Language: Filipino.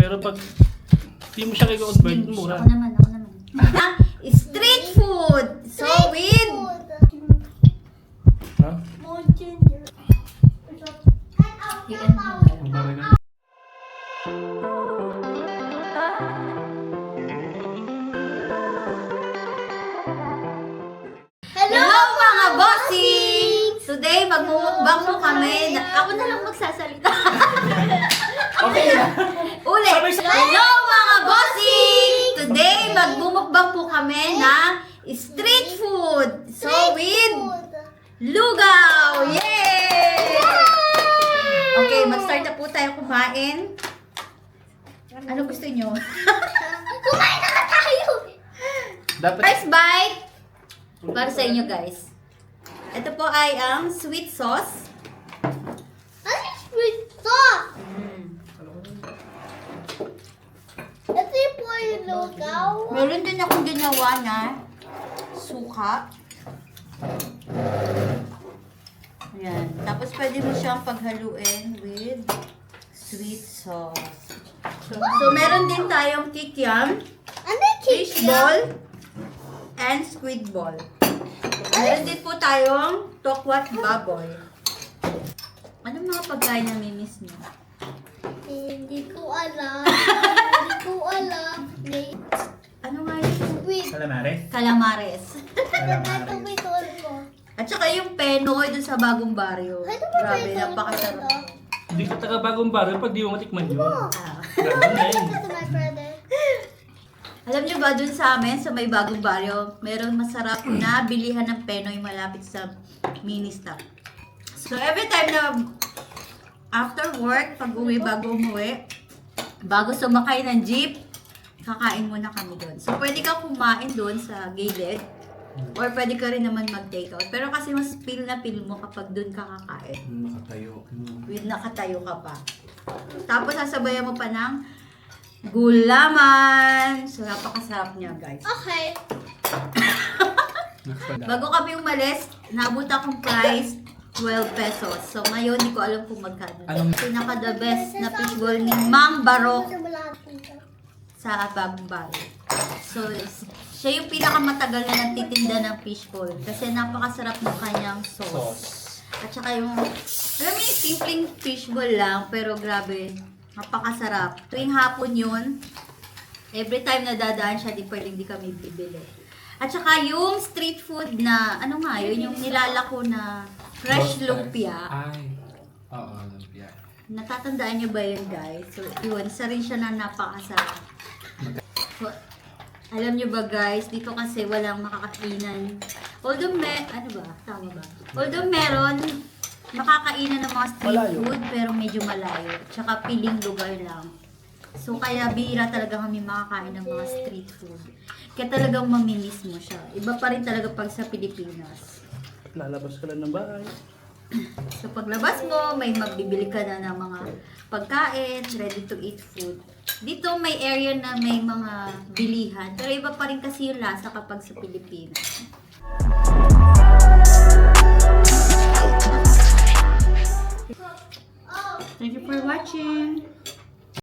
Pero pag hindi mo siya i-convert, mura. Ako naman. Street food! So with... Ha? Yan. Ang bagay na. Hello mga bossing! Today magmumukbang po kami. Ako na lang magsasalita. Okay na. Ulit! Hello mga bossing! Today magmumukbang po kami ng street food. So with lugaw! Yay! Okay, mag-start na po tayo kumain. Ano gusto nyo? Kumain na tayo! Dapat First bite! Para sa inyo guys. Ito po ay ang sweet sauce. Ano yung sweet sauce? Ito yung po yung lugaw. Meron din akong ginawa na suka. Ayan. Tapos pwede mo siyang paghaluin with sweet sauce. So meron din tayong kikiam, Ano yung fish ball, and squid ball. Meron din po tayong tokwat baboy. Anong mga pagkain na mimiss niyo? Hindi ko alam. Hindi ko alam. May Ano nga yun? sweet. Calamares. Calamares. Ito may tol ko. At saka yung penoy dun sa bagong baryo. Ano ba Grabe, may tol ko? napakasarap. Hindi ka taga bagong barrio pag di mo matikman yun. Ah. Ganun na yun. Ito my brother. Alam nyo ba, dun sa amin, sa may bagong baryo, merong masarap na bilihan ng penoy malapit sa mini-stop. So, every time na after work, pag uwi, bago umuwi, bago sumakay ng jeep, kakain muna kami doon. So, pwede ka kumain doon sa gilid, or pwede ka rin naman mag-takeout. Pero kasi mas feel na feel mo kapag doon ka kakain. Nakatayo. With nakatayo ka pa. Tapos, sasabayan mo pa ng gulaman. So, napakasarap niya, guys. Okay. Bago kami umalis, naabot akong price, 12 pesos. So, ngayon, di ko alam kung magkano. Anong- Pinaka the best na fishball ni Mang Barok sa Bagong Baryo. So, siya yung pinakamatagal na nagtitinda ng fishball. Kasi napakasarap ng kanyang sauce. At saka yung, alam mo yung simpleng fishball lang, pero grabe, napakasarap. Tuwing hapon yun, every time na dadaan siya, di pwedeng di kami bibili. At saka yung street food na, ano nga yun, yung nilalako na fresh lumpia. Ay. Oo, lumpia. Natatandaan niyo ba yun, guys? So, yun, isa rin siya na napakasarap. So, alam niyo ba, guys, dito kasi walang makakainan. Although ano ba? Tama ba? Although meron makakainan ng mga street Malayo. food, pero medyo malayo. Tsaka piling lugar lang. So, kaya bihira talaga kami makakain ng mga street food. Kaya talagang mamimiss mo siya. Iba pa rin talaga pag sa Pilipinas. Lalabas ka lang ng bahay. So paglabas mo, may magbibili ka na ng mga pagkain, ready to eat food. Dito may area na may mga bilihan, pero iba pa rin kasi yung lasa kapag sa Pilipinas. Thank you for watching.